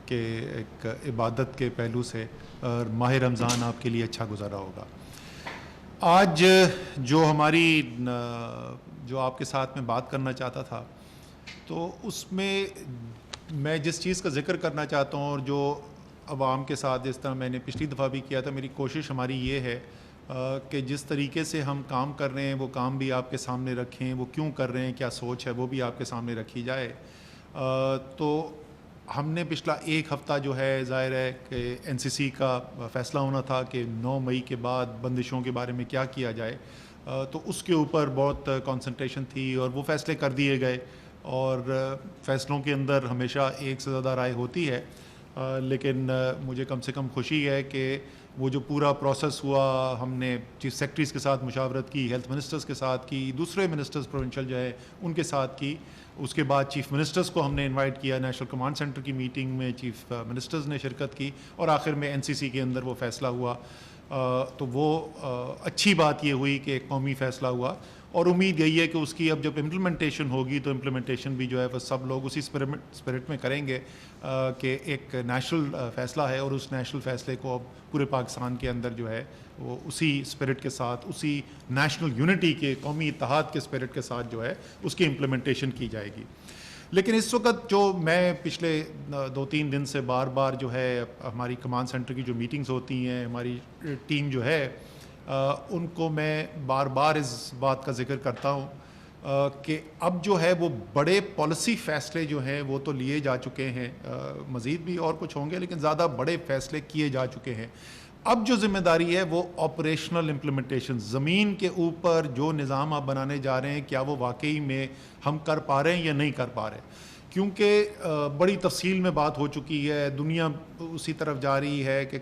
کہ ایک عبادت کے پہلو سے اور ماہ رمضان آپ کے لیے اچھا گزرا ہوگا۔ آج جو ہماری جو آپ کے ساتھ میں بات کرنا چاہتا تھا، تو اس میں جس چیز کا ذکر کرنا چاہتا ہوں اور جو عوام کے ساتھ جس طرح میں نے پچھلی دفعہ بھی کیا تھا، میری کوشش ہماری یہ ہے کہ جس طریقے سے ہم کام کر رہے ہیں وہ کام بھی آپ کے سامنے رکھیں، وہ کیوں کر رہے ہیں، کیا سوچ ہے، وہ بھی آپ کے سامنے رکھی جائے۔ تو ہم نے پچھلا ایک ہفتہ جو ہے، ظاہر ہے کہ NCC کا فیصلہ ہونا تھا کہ 9 مئی کے بعد بندشوں کے بارے میں کیا کیا جائے، تو اس کے اوپر بہت کنسنٹریشن تھی اور وہ فیصلے کر دیے گئے، اور فیصلوں کے اندر ہمیشہ ایک سے زیادہ رائے ہوتی ہے، لیکن مجھے کم سے کم خوشی ہے کہ وہ جو پورا پروسیس ہوا، ہم نے چیف سیکرٹریز کے ساتھ مشاورت کی، ہیلتھ منسٹرز کے ساتھ کی، دوسرے منسٹرز پروونشل جو ہے ان کے ساتھ کی، اس کے بعد چیف منسٹرز کو ہم نے انوائٹ کیا، نیشنل کمانڈ سینٹر کی میٹنگ میں چیف منسٹرز نے شرکت کی، اور آخر میں NCC کے اندر وہ فیصلہ ہوا۔ تو وہ اچھی بات یہ ہوئی کہ ایک قومی فیصلہ ہوا، اور امید یہی ہے کہ اس کی اب جب امپلیمنٹیشن ہوگی تو امپلیمنٹیشن بھی جو ہے وہ سب لوگ اسی اسپرٹ میں کریں گے کہ ایک نیشنل فیصلہ ہے، اور اس نیشنل فیصلے کو اب پورے پاکستان کے اندر جو ہے وہ اسی اسپرٹ کے ساتھ، اسی نیشنل یونٹی کے، قومی اتحاد کے اسپرٹ کے ساتھ جو ہے اس کی امپلیمنٹیشن کی جائے گی۔ لیکن اس وقت جو میں پچھلے 2-3 دن سے بار بار جو ہے ہماری کمانڈ سینٹر کی جو میٹنگز ہوتی ہیں، ہماری ٹیم جو ہے ان کو میں بار بار اس بات کا ذکر کرتا ہوں کہ اب جو ہے وہ بڑے پالیسی فیصلے جو ہیں وہ تو لیے جا چکے ہیں، مزید بھی اور کچھ ہوں گے، لیکن زیادہ بڑے فیصلے کیے جا چکے ہیں۔ اب جو ذمہ داری ہے وہ آپریشنل امپلیمنٹیشن، زمین کے اوپر جو نظام آپ بنانے جا رہے ہیں کیا وہ واقعی میں ہم کر پا رہے ہیں یا نہیں کر پا رہے، کیونکہ بڑی تفصیل میں بات ہو چکی ہے، دنیا اسی طرف جا رہی ہے کہ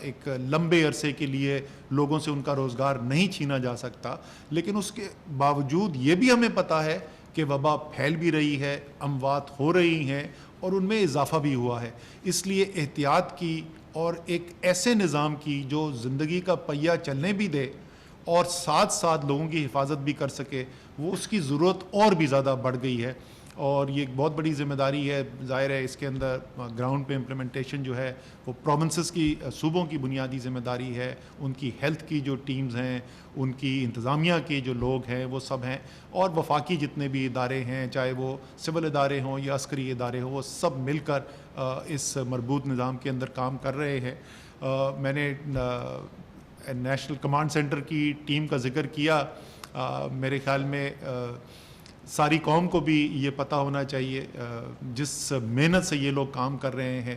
ایک لمبے عرصے کے لیے لوگوں سے ان کا روزگار نہیں چھینا جا سکتا، لیکن اس کے باوجود یہ بھی ہمیں پتہ ہے کہ وبا پھیل بھی رہی ہے، اموات ہو رہی ہیں، اور ان میں اضافہ بھی ہوا ہے۔ اس لیے احتیاط کی اور ایک ایسے نظام کی جو زندگی کا پہیہ چلنے بھی دے اور ساتھ ساتھ لوگوں کی حفاظت بھی کر سکے، وہ اس کی ضرورت اور بھی زیادہ بڑھ گئی ہے، اور یہ ایک بہت بڑی ذمہ داری ہے۔ ظاہر ہے اس کے اندر گراؤنڈ پہ امپلیمنٹیشن جو ہے وہ پروونسز کی، صوبوں کی بنیادی ذمہ داری ہے، ان کی ہیلتھ کی جو ٹیمز ہیں، ان کی انتظامیہ کے جو لوگ ہیں وہ سب ہیں، اور وفاقی جتنے بھی ادارے ہیں، چاہے وہ سول ادارے ہوں یا عسکری ادارے ہوں، وہ سب مل کر اس مربوط نظام کے اندر کام کر رہے ہیں۔ میں نے نیشنل کمانڈ سینٹر کی ٹیم کا ذکر کیا، میرے خیال میں ساری قوم کو بھی یہ پتہ ہونا چاہیے، جس محنت سے یہ لوگ کام کر رہے ہیں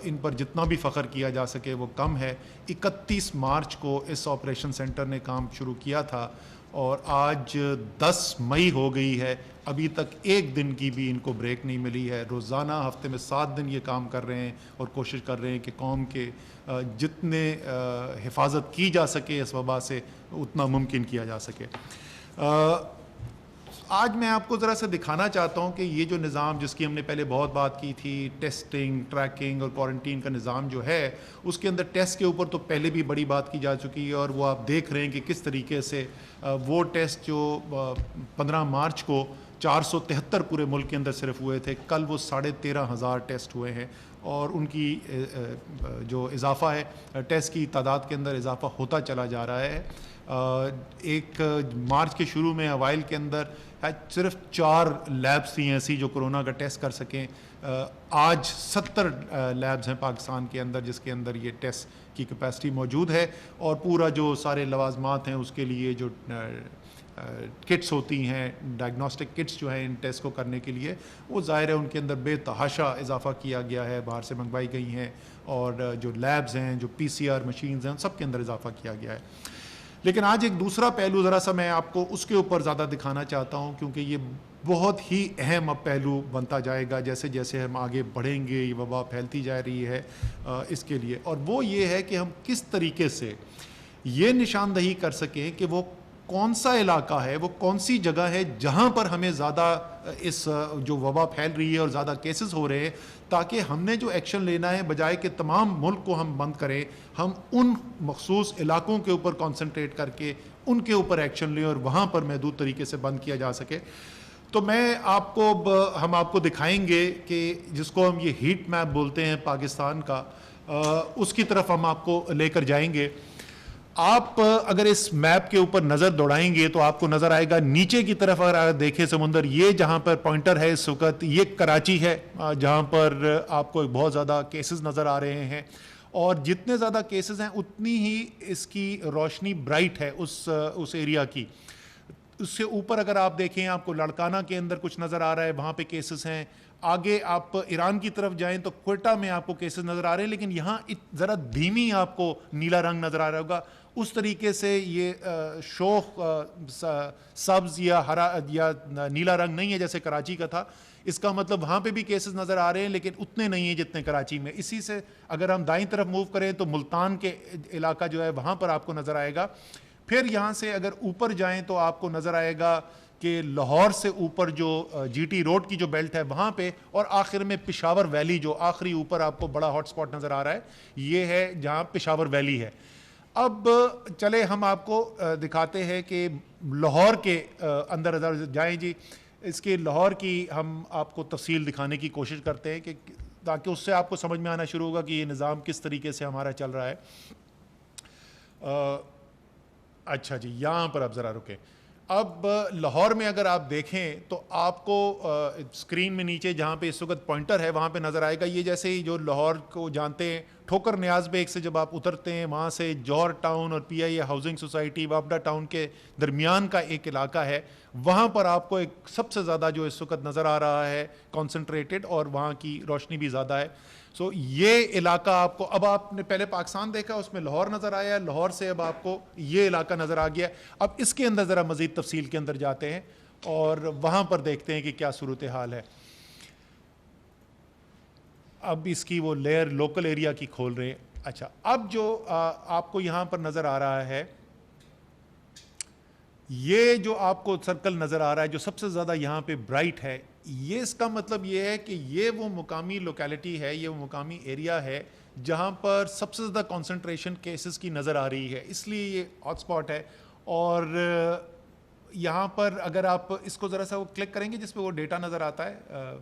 ان پر جتنا بھی فخر کیا جا سکے وہ کم ہے۔ 31 مارچ کو اس آپریشن سینٹر نے کام شروع کیا تھا، اور آج 10 مئی ہو گئی ہے، ابھی تک ایک دن کی بھی ان کو بریک نہیں ملی ہے۔ روزانہ ہفتے میں 7 دن یہ کام کر رہے ہیں اور کوشش کر رہے ہیں کہ قوم کے جتنے حفاظت کی جا سکے اس وبا سے اتنا ممکن کیا جا سکے۔ آج میں آپ کو ذرا سا دکھانا چاہتا ہوں کہ یہ جو نظام جس کی ہم نے پہلے بہت بات کی تھی، ٹیسٹنگ، ٹریکنگ اور کوارنٹین کا نظام جو ہے، اس کے اندر ٹیسٹ کے اوپر تو پہلے بھی بڑی بات کی جا چکی ہے، اور وہ آپ دیکھ رہے ہیں کہ کس طریقے سے وہ ٹیسٹ جو 15 مارچ کو 473 پورے ملک کے اندر صرف ہوئے تھے، کل وہ 13,500 ٹیسٹ ہوئے ہیں، اور ان کی جو اضافہ ہے ٹیسٹ کی تعداد کے اندر اضافہ ہوتا چلا جا رہا ہے۔ ایک مارچ کے شروع میں اوائل کے اندر صرف 4 لیبس تھیں ایسی جو کرونا کا ٹیسٹ کر سکیں، آج 70 لیبز ہیں پاکستان کے اندر جس کے اندر یہ ٹیسٹ کی کیپیسٹی موجود ہے، اور پورا جو سارے لوازمات ہیں اس کے لیے جو کٹس ہوتی ہیں، ڈائگنوسٹک کٹس جو ہیں ان ٹیسٹ کو کرنے کے لیے، وہ ظاہر ہے ان کے اندر بے تحاشا اضافہ کیا گیا ہے، باہر سے منگوائی گئی ہیں، اور جو لیبز ہیں، جو PCR مشینز ہیں، سب کے اندر اضافہ کیا گیا ہے۔ لیکن آج ایک دوسرا پہلو ذرا سا میں آپ کو اس کے اوپر زیادہ دکھانا چاہتا ہوں، کیونکہ یہ بہت ہی اہم اب پہلو بنتا جائے گا جیسے جیسے ہم آگے بڑھیں گے، یہ وبا پھیلتی جا رہی ہے اس کے لیے، اور وہ یہ ہے کہ ہم کس طریقے سے یہ نشاندہی کر سکیں کہ وہ کون سا علاقہ ہے، وہ کون سی جگہ ہے جہاں پر ہمیں زیادہ اس جو وبا پھیل رہی ہے اور زیادہ کیسز ہو رہے ہیں، تاکہ ہم نے جو ایکشن لینا ہے بجائے کہ تمام ملک کو ہم بند کریں، ہم ان مخصوص علاقوں کے اوپر کنسنٹریٹ کر کے ان کے اوپر ایکشن لیں اور وہاں پر محدود طریقے سے بند کیا جا سکے۔ تو میں آپ کو ہم آپ کو دکھائیں گے کہ جس کو ہم یہ ہیٹ میپ بولتے ہیں پاکستان کا، اس کی طرف ہم آپ کو لے کر جائیں گے. آپ اگر اس میپ کے اوپر نظر دوڑائیں گے تو آپ کو نظر آئے گا نیچے کی طرف اگر آپ دیکھیں سمندر، یہ جہاں پر پوائنٹر ہے اس وقت یہ کراچی ہے، جہاں پر آپ کو بہت زیادہ کیسز نظر آ رہے ہیں، اور جتنے زیادہ کیسز ہیں اتنی ہی اس کی روشنی برائٹ ہے اس ایریا کی. اس سے اوپر اگر آپ دیکھیں آپ کو لڑکانہ کے اندر کچھ نظر آ رہا ہے، وہاں پہ کیسز ہیں. آگے آپ ایران کی طرف جائیں تو کوئٹہ میں آپ کو کیسز نظر آ رہے ہیں، لیکن یہاں ذرا دھیمی آپ کو نیلا رنگ نظر آ رہا ہوگا. اس طریقے سے یہ شوخ سبز یا ہرا یا نیلا رنگ نہیں ہے جیسے کراچی کا تھا. اس کا مطلب وہاں پہ بھی کیسز نظر آ رہے ہیں لیکن اتنے نہیں ہیں جتنے کراچی میں. اسی سے اگر ہم دائیں طرف موو کریں تو ملتان کے علاقہ جو ہے وہاں پر آپ کو نظر آئے گا. پھر یہاں سے اگر اوپر جائیں تو آپ کو نظر آئے گا کہ لاہور سے اوپر جو جی ٹی روڈ کی جو بیلٹ ہے وہاں پہ، اور آخر میں پشاور ویلی جو آخری اوپر آپ کو بڑا ہاٹ سپاٹ نظر آ رہا ہے، یہ ہے جہاں پشاور ویلی ہے. اب چلے ہم آپ کو دکھاتے ہیں کہ لاہور کے اندر اندر جائیں جی. اس کے لاہور کی ہم آپ کو تفصیل دکھانے کی کوشش کرتے ہیں کہ تاکہ اس سے آپ کو سمجھ میں آنا شروع ہوگا کہ یہ نظام کس طریقے سے ہمارا چل رہا ہے. اچھا جی، یہاں پر آپ ذرا رکیں. اب لاہور میں اگر آپ دیکھیں تو آپ کو اسکرین میں نیچے جہاں پہ اس وقت پوائنٹر ہے وہاں پہ نظر آئے گا. یہ جیسے ہی جو لاہور کو جانتے ہیں ٹھوکر نیاز بیگ سے جب آپ اترتے ہیں، وہاں سے جوہر ٹاؤن اور پی آئی اے ہاؤسنگ سوسائٹی وابڈا ٹاؤن کے درمیان کا ایک علاقہ ہے، وہاں پر آپ کو ایک سب سے زیادہ جو اس وقت نظر آ رہا ہے کانسنٹریٹڈ، اور وہاں کی روشنی بھی زیادہ ہے. سو یہ علاقہ آپ کو، اب آپ نے پہلے پاکستان دیکھا اس میں لاہور نظر آیا، لاہور سے اب آپ کو یہ علاقہ نظر آ گیا. اب اس کے اندر ذرا مزید تفصیل کے اندر جاتے ہیں اور وہاں پر دیکھتے ہیں کہ کیا صورتحال ہے. اب اس کی وہ لیئر لوکل ایریا کی کھول رہے ہیں. اچھا، اب جو آپ کو یہاں پر نظر آ رہا ہے، یہ جو آپ کو سرکل نظر آ رہا ہے جو سب سے زیادہ یہاں پہ برائٹ ہے، یہ اس کا مطلب یہ ہے کہ یہ وہ مقامی لوکیلٹی ہے، یہ وہ مقامی ایریا ہے جہاں پر سب سے زیادہ کانسنٹریشن کیسز کی نظر آ رہی ہے، اس لیے یہ ہاٹ سپاٹ ہے. اور یہاں پر اگر آپ اس کو ذرا سا وہ کلک کریں گے جس پہ وہ ڈیٹا نظر آتا ہے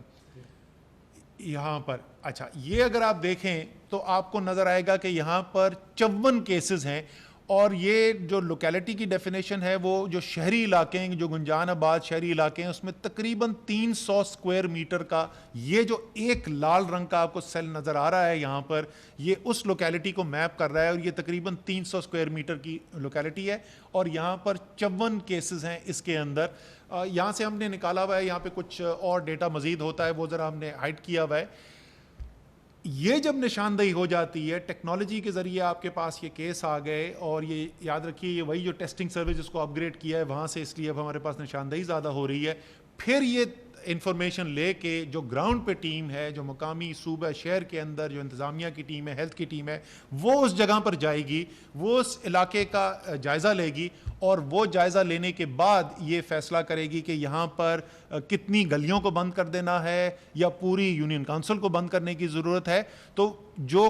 یہاں پر، اچھا یہ اگر آپ دیکھیں تو آپ کو نظر آئے گا کہ یہاں پر 54 کیسز ہیں. اور یہ جو لوکیلٹی کی ڈیفینیشن ہے وہ جو شہری علاقے ہیں، جو گنجان آباد شہری علاقے ہیں، اس میں تقریباً 300 اسکوائر میٹر کا یہ جو ایک لال رنگ کا آپ کو سیل نظر آ رہا ہے یہاں پر، یہ اس لوکیلٹی کو میپ کر رہا ہے، اور یہ تقریباً 300 اسکوائر میٹر کی لوکیلٹی ہے. اور یہاں پر 54 کیسز ہیں اس کے اندر. یہاں سے ہم نے نکالا ہوا ہے، یہاں پہ کچھ اور ڈیٹا مزید ہوتا ہے، وہ ذرا ہم نے ہائڈ کیا ہوا ہے. یہ جب نشاندہی ہو جاتی ہے ٹیکنالوجی کے ذریعے، آپ کے پاس یہ کیس آ گئے، اور یہ یاد رکھیے یہ وہی جو ٹیسٹنگ سروس جس کو اپ گریڈ کیا ہے وہاں سے، اس لیے اب ہمارے پاس نشاندہی زیادہ ہو رہی ہے. پھر یہ انفارمیشن لے کے جو گراؤنڈ پہ ٹیم ہے، جو مقامی صوبہ شہر کے اندر جو انتظامیہ کی ٹیم ہے، ہیلتھ کی ٹیم ہے، وہ اس جگہ پر جائے گی، وہ اس علاقے کا جائزہ لے گی، اور وہ جائزہ لینے کے بعد یہ فیصلہ کرے گی کہ یہاں پر کتنی گلیوں کو بند کر دینا ہے یا پوری یونین کونسل کو بند کرنے کی ضرورت ہے. تو جو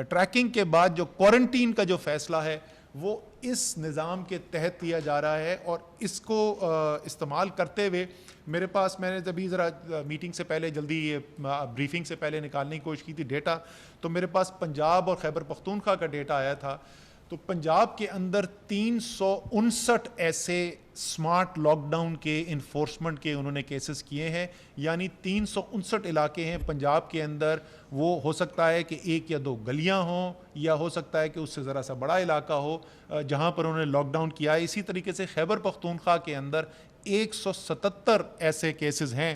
ٹریکنگ کے بعد جو کوارنٹین کا جو فیصلہ ہے وہ اس نظام کے تحت لیا جا رہا ہے. اور اس کو استعمال کرتے ہوئے میرے پاس، میں نے جبھی ذرا میٹنگ سے پہلے جلدی بریفنگ سے پہلے نکالنے کی کوشش کی تھی ڈیٹا، تو میرے پاس پنجاب اور خیبر پختونخوا کا ڈیٹا آیا تھا. تو پنجاب کے اندر 359 ایسے سمارٹ لاک ڈاؤن کے انفورسمنٹ کے انہوں نے کیسز کیے ہیں، یعنی 359 علاقے ہیں پنجاب کے اندر. وہ ہو سکتا ہے کہ ایک یا دو گلیاں ہوں، یا ہو سکتا ہے کہ اس سے ذرا سا بڑا علاقہ ہو جہاں پر انہوں نے لاک ڈاؤن کیا ہے. اسی طریقے سے خیبر پختونخوا کے اندر 177 ایسے کیسز ہیں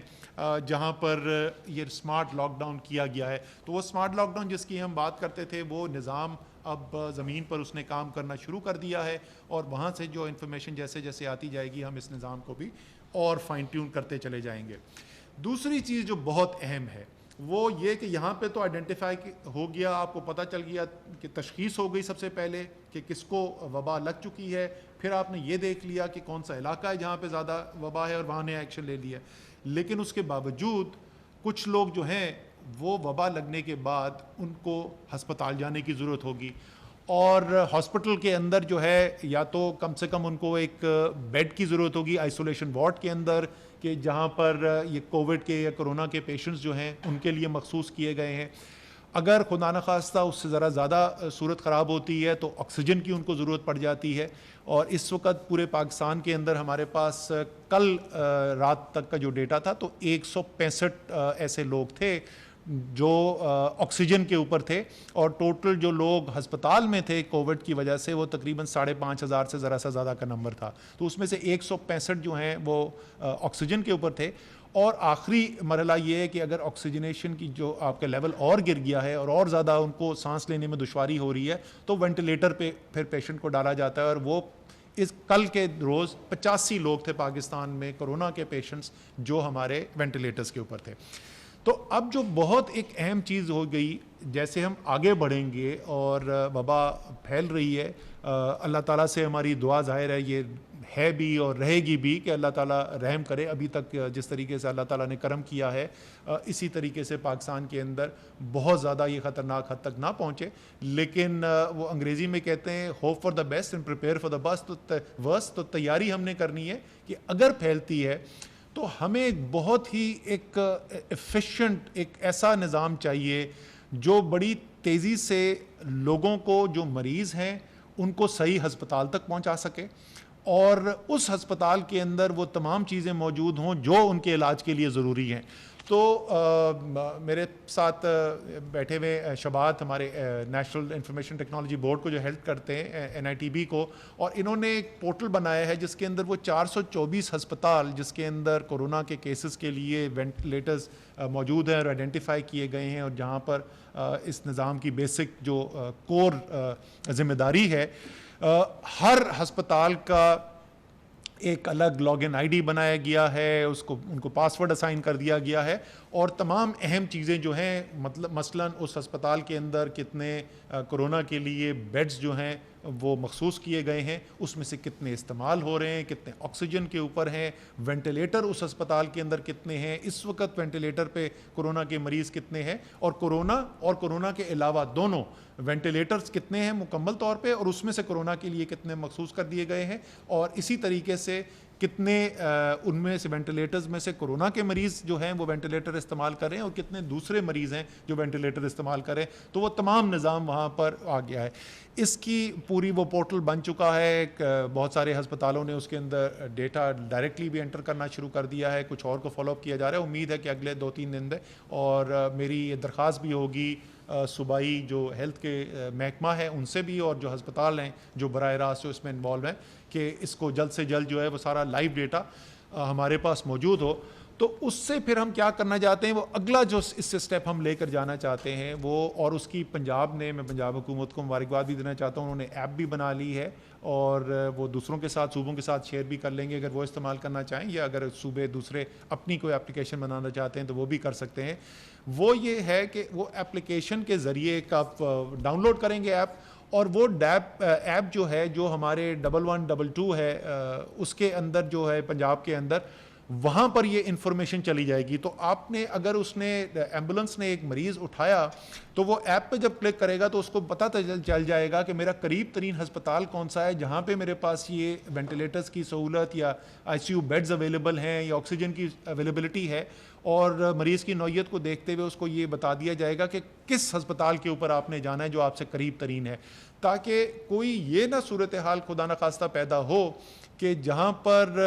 جہاں پر یہ اسمارٹ لاک ڈاؤن کیا گیا ہے. تو وہ اسمارٹ لاک ڈاؤن جس کی ہم بات کرتے تھے، وہ نظام اب زمین پر اس نے کام کرنا شروع کر دیا ہے، اور وہاں سے جو انفارمیشن جیسے جیسے آتی جائے گی ہم اس نظام کو بھی اور فائن ٹیون کرتے چلے جائیں گے. دوسری چیز جو بہت اہم ہے وہ یہ کہ یہاں پہ تو آئیڈینٹیفائی ہو گیا، آپ کو پتہ چل گیا کہ تشخیص ہو گئی سب سے پہلے کہ کس کو وبا لگ چکی ہے. پھر آپ نے یہ دیکھ لیا کہ کون سا علاقہ ہے جہاں پہ زیادہ وبا ہے اور وہاں نے ایکشن لے لیا. لیکن اس کے باوجود کچھ لوگ جو ہیں وہ وبا لگنے کے بعد ان کو ہسپتال جانے کی ضرورت ہوگی، اور ہاسپٹل کے اندر جو ہے یا تو کم سے کم ان کو ایک بیڈ کی ضرورت ہوگی آئسولیشن وارڈ کے اندر، کہ جہاں پر یہ کووڈ کے یا کرونا کے پیشنٹس جو ہیں ان کے لیے مخصوص کیے گئے ہیں. اگر خدا نخواستہ اس سے ذرا زیادہ صورت خراب ہوتی ہے تو آکسیجن کی ان کو ضرورت پڑ جاتی ہے. اور اس وقت پورے پاکستان کے اندر ہمارے پاس کل رات تک کا جو ڈیٹا تھا تو 165 ایسے لوگ تھے جو آکسیجن کے اوپر تھے, اور ٹوٹل جو لوگ ہسپتال میں تھے کووڈ کی وجہ سے وہ تقریباً 5,500 سے ذرا سا زیادہ کا نمبر تھا. تو اس میں سے 165 جو ہیں وہ آکسیجن کے اوپر تھے. اور آخری مرحلہ یہ ہے کہ اگر آکسیجنیشن کی جو آپ کا لیول اور گر گیا ہے اور زیادہ ان کو سانس لینے میں دشواری ہو رہی ہے تو وینٹیلیٹر پہ پھر پیشنٹ کو ڈالا جاتا ہے. اور وہ اس کل کے روز 85 لوگ تھے پاکستان میں کرونا کے پیشنٹس جو ہمارے وینٹیلیٹرز کے اوپر تھے. تو اب جو بہت ایک اہم چیز ہو گئی, جیسے ہم آگے بڑھیں گے اور وبا پھیل رہی ہے, اللہ تعالیٰ سے ہماری دعا ظاہر ہے یہ ہے بھی اور رہے گی بھی کہ اللہ تعالیٰ رحم کرے. ابھی تک جس طریقے سے اللہ تعالیٰ نے کرم کیا ہے اسی طریقے سے پاکستان کے اندر بہت زیادہ یہ خطرناک حد تک نہ پہنچے, لیکن وہ انگریزی میں کہتے ہیں hope for the best and prepare for the worst. تو تیاری ہم نے کرنی ہے کہ اگر پھیلتی ہے تو ہمیں ایک بہت ہی ایک ایفیشینٹ ایک ایسا نظام چاہیے جو بڑی تیزی سے لوگوں کو جو مریض ہیں ان کو صحیح ہسپتال تک پہنچا سکے, اور اس ہسپتال کے اندر وہ تمام چیزیں موجود ہوں جو ان کے علاج کے لیے ضروری ہیں. تو میرے ساتھ بیٹھے ہوئے شبات ہمارے نیشنل انفارمیشن ٹیکنالوجی بورڈ کو جو ہیلپ کرتے ہیں NITB کو, اور انہوں نے ایک پورٹل بنایا ہے جس کے اندر وہ 424 ہسپتال جس کے اندر کورونا کے کیسز کے لیے وینٹیلیٹرز موجود ہیں اور آئیڈینٹیفائی کیے گئے ہیں, اور جہاں پر اس نظام کی بیسک جو کور ذمہ داری ہے, ہر ہسپتال کا ایک الگ لاگ ان ID بنایا گیا ہے, ان کو پاسورڈ اسائن کر دیا گیا ہے, اور تمام اہم چیزیں جو ہیں مطلب مثلاً اس ہسپتال کے اندر کتنے کرونا کے لیے بیڈز جو ہیں وہ مخصوص کیے گئے ہیں, اس میں سے کتنے استعمال ہو رہے ہیں, کتنے آکسیجن کے اوپر ہیں, وینٹیلیٹر اس ہسپتال کے اندر کتنے ہیں, اس وقت وینٹیلیٹر پہ کرونا کے مریض کتنے ہیں, اور کرونا کے علاوہ دونوں وینٹیلیٹرز کتنے ہیں مکمل طور پہ, اور اس میں سے کرونا کے لیے کتنے مخصوص کر دیے گئے ہیں, اور اسی طریقے سے کتنے ان میں سے وینٹیلیٹرز میں سے کرونا کے مریض جو ہیں وہ وینٹیلیٹر استعمال کر رہے ہیں اور کتنے دوسرے مریض ہیں جو وینٹیلیٹر استعمال کر رہے ہیں. تو وہ تمام نظام وہاں پر آ گیا ہے. اس کی پوری وہ پورٹل بن چکا ہے, بہت سارے ہسپتالوں نے اس کے اندر ڈیٹا ڈائریکٹلی بھی انٹر کرنا شروع کر دیا ہے, کچھ اور کو فالو اپ کیا جا رہا ہے. امید ہے کہ اگلے 2-3 دن میں, اور میری یہ درخواست بھی ہوگی صوبائی جو ہیلتھ کے محکمہ ہے ان سے بھی, اور جو ہسپتال ہیں جو براہ راست جو اس میں انوالو ہیں, کہ اس کو جلد سے جلد جو ہے وہ سارا لائیو ڈیٹا ہمارے پاس موجود ہو. تو اس سے پھر ہم کیا کرنا چاہتے ہیں, وہ اگلا جو اس سے سٹیپ ہم لے کر جانا چاہتے ہیں وہ, اور اس کی میں پنجاب حکومت کو مبارکباد بھی دینا چاہتا ہوں, انہوں نے ایپ بھی بنا لی ہے, اور وہ دوسروں کے ساتھ صوبوں کے ساتھ شیئر بھی کر لیں گے اگر وہ استعمال کرنا چاہیں, یا اگر صوبے دوسرے اپنی کوئی اپلیکیشن بنانا چاہتے ہیں تو وہ بھی کر سکتے ہیں. وہ یہ ہے کہ وہ اپلیکیشن کے ذریعے کا آپ ڈاؤن لوڈ کریں گے ایپ, اور وہ ایپ جو ہے جو ہمارے 1122 ہے اس کے اندر جو ہے پنجاب کے اندر, وہاں پر یہ انفارمیشن چلی جائے گی. تو آپ نے اگر اس نے ایمبولنس نے ایک مریض اٹھایا تو وہ ایپ پہ جب کلک کرے گا تو اس کو پتہ چل جائے گا کہ میرا قریب ترین ہسپتال کون سا ہے جہاں پہ میرے پاس یہ وینٹیلیٹرز کی سہولت یا ICU بیڈز اویلیبل ہیں یا آکسیجن کی اویلیبلٹی ہے, اور مریض کی نوعیت کو دیکھتے ہوئے اس کو یہ بتا دیا جائے گا کہ کس ہسپتال کے اوپر آپ نے جانا ہے جو آپ سے قریب ترین ہے, تاکہ کوئی یہ نہ صورتحال خدا نخواستہ پیدا ہو کہ جہاں پر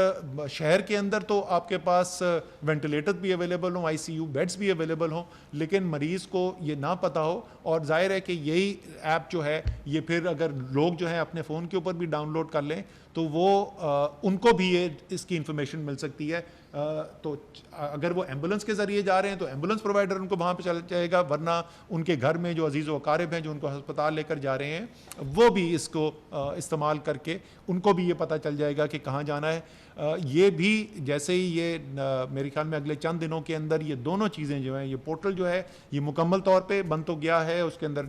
شہر کے اندر تو آپ کے پاس وینٹیلیٹر بھی اویلیبل ہوں, ICU بیڈز بھی اویلیبل ہوں, لیکن مریض کو یہ نہ پتہ ہو. اور ظاہر ہے کہ یہی ایپ جو ہے یہ پھر اگر لوگ جو ہیں اپنے فون کے اوپر بھی ڈاؤن لوڈ کر لیں تو وہ ان کو بھی یہ اس کی انفارمیشن مل سکتی ہے. تو اگر وہ ایمبولنس کے ذریعے جا رہے ہیں تو ایمبولنس پرووائڈر ان کو وہاں پہ چل جائے گا, ورنہ ان کے گھر میں جو عزیز و اقارب ہیں جو ان کو ہسپتال لے کر جا رہے ہیں وہ بھی اس کو استعمال کر کے ان کو بھی یہ پتہ چل جائے گا کہ کہاں جانا ہے. یہ بھی جیسے ہی یہ میرے خیال میں اگلے چند دنوں کے اندر یہ دونوں چیزیں جو ہیں, یہ پورٹل جو ہے یہ مکمل طور پہ بن تو گیا ہے, اس کے اندر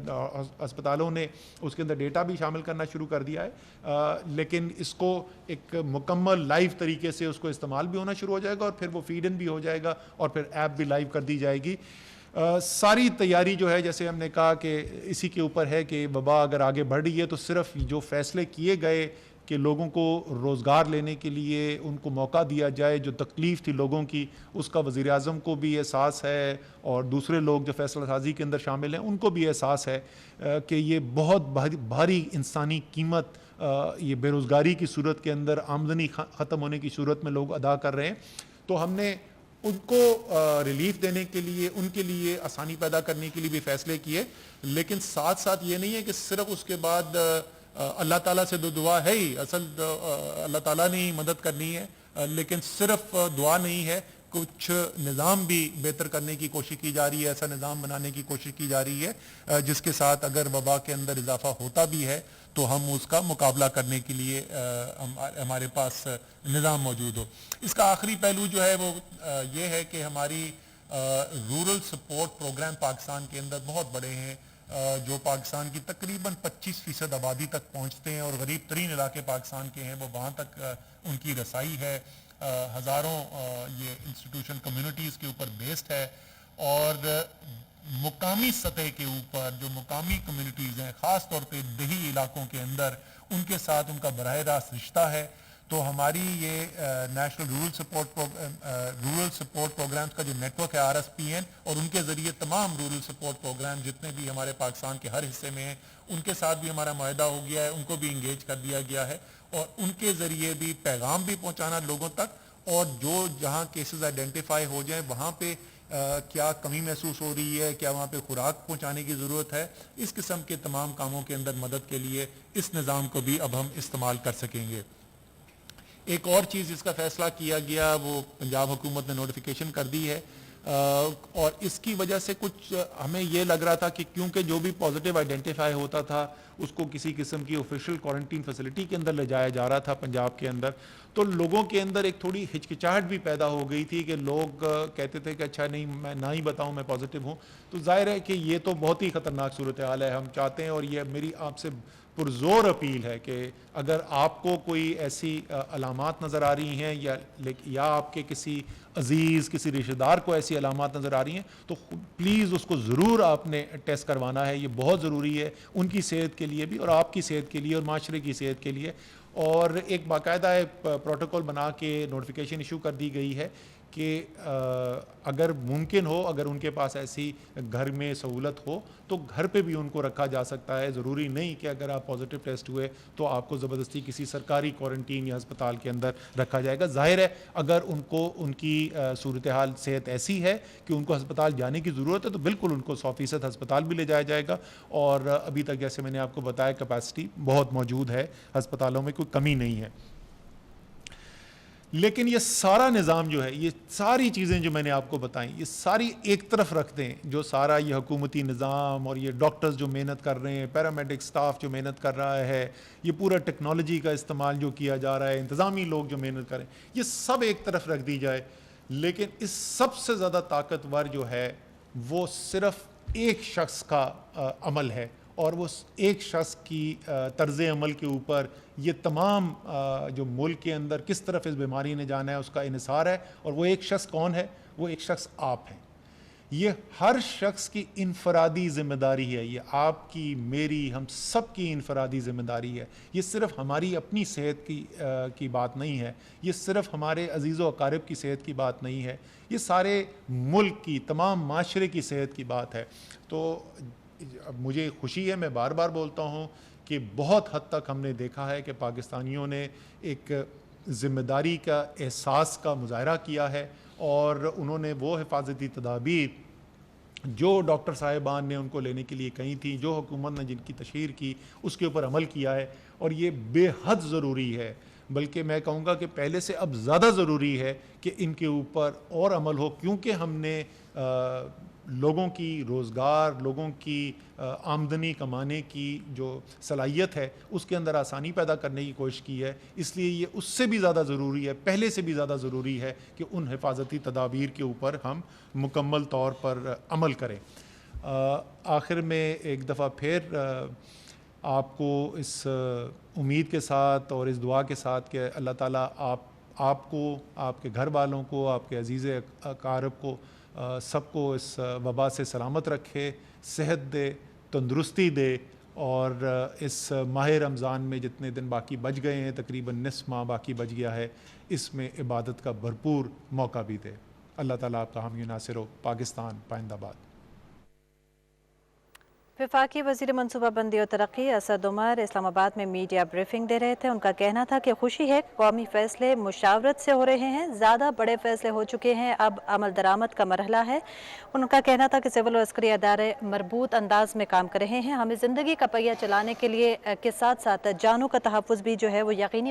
ہسپتالوں نے اس کے اندر ڈیٹا بھی شامل کرنا شروع کر دیا ہے, لیکن اس کو ایک مکمل لائیو طریقے سے اس کو استعمال بھی ہونا شروع ہو جائے گا, اور پھر وہ فیڈ ان بھی ہو جائے گا, اور پھر ایپ بھی لائیو کر دی جائے گی. ساری تیاری جو ہے جیسے ہم نے کہا کہ اسی کے اوپر ہے کہ وبا اگر آگے بڑھ رہی ہے تو صرف جو فیصلے کیے گئے کہ لوگوں کو روزگار لینے کے لیے ان کو موقع دیا جائے. جو تکلیف تھی لوگوں کی اس کا وزیر اعظم کو بھی احساس ہے اور دوسرے لوگ جو فیصلہ سازی کے اندر شامل ہیں ان کو بھی احساس ہے کہ یہ بہت بھاری انسانی قیمت یہ بے روزگاری کی صورت کے اندر آمدنی ختم ہونے کی صورت میں لوگ ادا کر رہے ہیں. تو ہم نے ان کو ریلیف دینے کے لیے ان کے لیے آسانی پیدا کرنے کے لیے بھی فیصلے کیے. لیکن ساتھ ساتھ یہ نہیں ہے کہ صرف اس کے بعد اللہ تعالیٰ سے دعا ہے ہی, اصل اللہ تعالیٰ نے ہی مدد کرنی ہے, لیکن صرف دعا نہیں ہے, کچھ نظام بھی بہتر کرنے کی کوشش کی جا رہی ہے, ایسا نظام بنانے کی کوشش کی جا رہی ہے جس کے ساتھ اگر وبا کے اندر اضافہ ہوتا بھی ہے تو ہم اس کا مقابلہ کرنے کے لیے ہمارے پاس نظام موجود ہو. اس کا آخری پہلو جو ہے وہ یہ ہے کہ ہماری رورل سپورٹ پروگرام پاکستان کے اندر بہت بڑے ہیں, جو پاکستان کی تقریباً 25% آبادی تک پہنچتے ہیں, اور غریب ترین علاقے پاکستان کے ہیں وہ وہاں تک ان کی رسائی ہے. ہزاروں یہ انسٹیٹیوشن کمیونٹیز کے اوپر بیسڈ ہے, اور مقامی سطح کے اوپر جو مقامی کمیونٹیز ہیں خاص طور پہ دیہی علاقوں کے اندر ان کے ساتھ ان کا براہ راست رشتہ ہے. تو ہماری یہ نیشنل رورل سپورٹ پروگرامز کا جو نیٹ ورک ہے RSPN, اور ان کے ذریعے تمام رورل سپورٹ پروگرام جتنے بھی ہمارے پاکستان کے ہر حصے میں ہیں ان کے ساتھ بھی ہمارا معاہدہ ہو گیا ہے, ان کو بھی انگیج کر دیا گیا ہے, اور ان کے ذریعے بھی پیغام بھی پہنچانا لوگوں تک, اور جو جہاں کیسز آئیڈینٹیفائی ہو جائیں وہاں پہ کیا کمی محسوس ہو رہی ہے, کیا وہاں پہ خوراک پہنچانے کی ضرورت ہے, اس قسم کے تمام کاموں کے اندر مدد کے لیے اس نظام کو بھی اب ہم استعمال کر سکیں گے. ایک اور چیز جس کا فیصلہ کیا گیا وہ پنجاب حکومت نے نوٹیفیکیشن کر دی ہے, اور اس کی وجہ سے کچھ ہمیں یہ لگ رہا تھا کہ کیونکہ جو بھی پازیٹیو آئیڈینٹیفائی ہوتا تھا اس کو کسی قسم کی آفیشیل کوارنٹین فیسلٹی کے اندر لے جایا جا رہا تھا پنجاب کے اندر, تو لوگوں کے اندر ایک تھوڑی ہچکچاہٹ بھی پیدا ہو گئی تھی کہ لوگ کہتے تھے کہ اچھا نہیں میں نہ ہی بتاؤں میں پازیٹیو ہوں. تو ظاہر ہے کہ یہ تو بہت ہی خطرناک صورتحال ہے. ہم چاہتے ہیں, اور یہ میری آپ سے پرزور اپیل ہے کہ اگر آپ کو کوئی ایسی علامات نظر آ رہی ہیں یا آپ کے کسی عزیز کسی رشتہ دار کو ایسی علامات نظر آ رہی ہیں تو پلیز اس کو ضرور آپ نے ٹیسٹ کروانا ہے. یہ بہت ضروری ہے ان کی صحت کے لیے بھی, اور آپ کی صحت کے لیے, اور معاشرے کی صحت کے لیے. اور ایک باقاعدہ پروٹوکول بنا کے نوٹیفیکیشن ایشو کر دی گئی ہے کہ اگر ممکن ہو, اگر ان کے پاس ایسی گھر میں سہولت ہو تو گھر پہ بھی ان کو رکھا جا سکتا ہے. ضروری نہیں کہ اگر آپ پازیٹیو ٹیسٹ ہوئے تو آپ کو زبردستی کسی سرکاری کوارنٹین یا ہسپتال کے اندر رکھا جائے گا. ظاہر ہے اگر ان کو ان کی صورتحال صحت ایسی ہے کہ ان کو ہسپتال جانے کی ضرورت ہے تو بالکل ان کو 100% ہسپتال بھی لے جایا جائے گا, اور ابھی تک جیسے میں نے آپ کو بتایا کیپیسٹی بہت موجود ہے, ہسپتالوں میں کوئی کمی نہیں ہے. لیکن یہ سارا نظام جو ہے, یہ ساری چیزیں جو میں نے آپ کو بتائیں, یہ ساری ایک طرف رکھ دیں, جو سارا یہ حکومتی نظام اور یہ ڈاکٹرز جو محنت کر رہے ہیں, پیرامیڈک سٹاف جو محنت کر رہا ہے, یہ پورا ٹیکنالوجی کا استعمال جو کیا جا رہا ہے, انتظامی لوگ جو محنت کر رہے ہیں, یہ سب ایک طرف رکھ دی جائے. لیکن اس سب سے زیادہ طاقتور جو ہے وہ صرف ایک شخص کا عمل ہے, اور وہ ایک شخص کی طرز عمل کے اوپر یہ تمام جو ملک کے اندر کس طرف اس بیماری نے جانا ہے اس کا انحصار ہے. اور وہ ایک شخص کون ہے؟ وہ ایک شخص آپ ہیں. یہ ہر شخص کی انفرادی ذمہ داری ہے, یہ آپ کی, میری, ہم سب کی انفرادی ذمہ داری ہے. یہ صرف ہماری اپنی صحت کی بات نہیں ہے, یہ صرف ہمارے عزیز و اقارب کی صحت کی بات نہیں ہے, یہ سارے ملک کی, تمام معاشرے کی صحت کی بات ہے. تو مجھے خوشی ہے, میں بار بار بولتا ہوں کہ بہت حد تک ہم نے دیکھا ہے کہ پاکستانیوں نے ایک ذمہ داری کا احساس کا مظاہرہ کیا ہے, اور انہوں نے وہ حفاظتی تدابیر جو ڈاکٹر صاحبان نے ان کو لینے کے لیے کہی تھی, جو حکومت نے جن کی تشہیر کی, اس کے اوپر عمل کیا ہے. اور یہ بے حد ضروری ہے, بلکہ میں کہوں گا کہ پہلے سے اب زیادہ ضروری ہے کہ ان کے اوپر اور عمل ہو, کیونکہ ہم نے لوگوں کی روزگار, لوگوں کی آمدنی کمانے کی جو صلاحیت ہے اس کے اندر آسانی پیدا کرنے کی کوشش کی ہے. اس لیے یہ اس سے بھی زیادہ ضروری ہے, پہلے سے بھی زیادہ ضروری ہے کہ ان حفاظتی تدابیر کے اوپر ہم مکمل طور پر عمل کریں. آخر میں ایک دفعہ پھر آپ کو اس امید کے ساتھ اور اس دعا کے ساتھ کہ اللہ تعالیٰ آپ کو, آپ کے گھر والوں کو, آپ کے عزیز اقارب کو, سب کو اس وبا سے سلامت رکھے, صحت دے, تندرستی دے, اور اس ماہ رمضان میں جتنے دن باقی بچ گئے ہیں، تقریباً نصف ماہ باقی بچ گیا ہے، اس میں عبادت کا بھرپور موقع بھی دے۔ اللہ تعالیٰ آپ کا حامی و ناصر ہو۔ پاکستان پائندہ باد۔ وفاقی وزیر منصوبہ بندی و ترقی اسد عمر اسلام آباد میں میڈیا بریفنگ دے رہے تھے۔ ان کا کہنا تھا کہ خوشی ہے کہ قومی فیصلے مشاورت سے ہو رہے ہیں، زیادہ بڑے فیصلے ہو چکے ہیں، اب عمل درآمد کا مرحلہ ہے۔ ان کا کہنا تھا کہ سول و عسکری ادارے مربوط انداز میں کام کر رہے ہیں، ہمیں زندگی کا پہیہ چلانے کے لیے کے ساتھ ساتھ جانوں کا تحفظ بھی جو ہے وہ یقینی